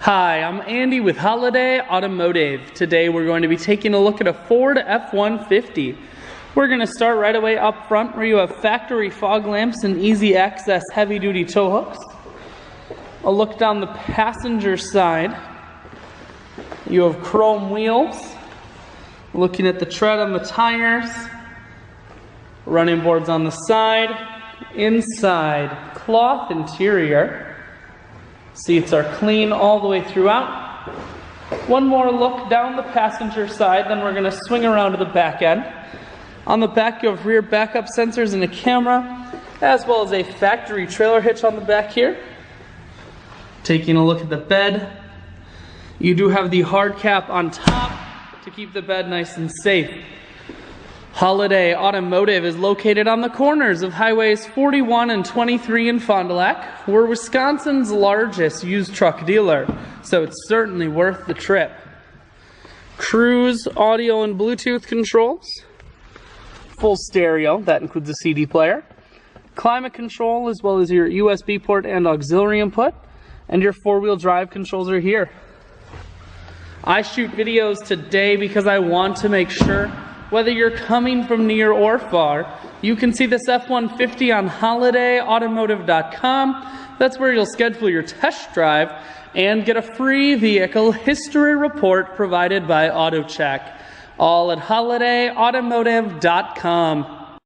Hi, I'm Andy with Holiday Automotive. Today we're going to be taking a look at a Ford F-150. We're going to start right away up front where you have factory fog lamps and easy access heavy duty tow hooks. A look down the passenger side. You have chrome wheels. Looking at the tread on the tires. Running boards on the side. Inside, cloth interior. Seats are clean all the way throughout. One more look down the passenger side, then we're going to swing around to the back end. On the back you have rear backup sensors and a camera, as well as a factory trailer hitch on the back here. Taking a look at the bed, you do have the hard cap on top to keep the bed nice and safe. Holiday Automotive is located on the corners of highways 41 and 23 in Fond du Lac. We're Wisconsin's largest used truck dealer, so it's certainly worth the trip. Cruise audio and Bluetooth controls, full stereo, that includes a CD player, climate control as well as your USB port and auxiliary input, and your four-wheel drive controls are here. I shoot videos today because I want to make sure whether you're coming from near or far, you can see this F-150 on holidayautomotive.com. That's where you'll schedule your test drive and get a free vehicle history report provided by AutoCheck. All at holidayautomotive.com.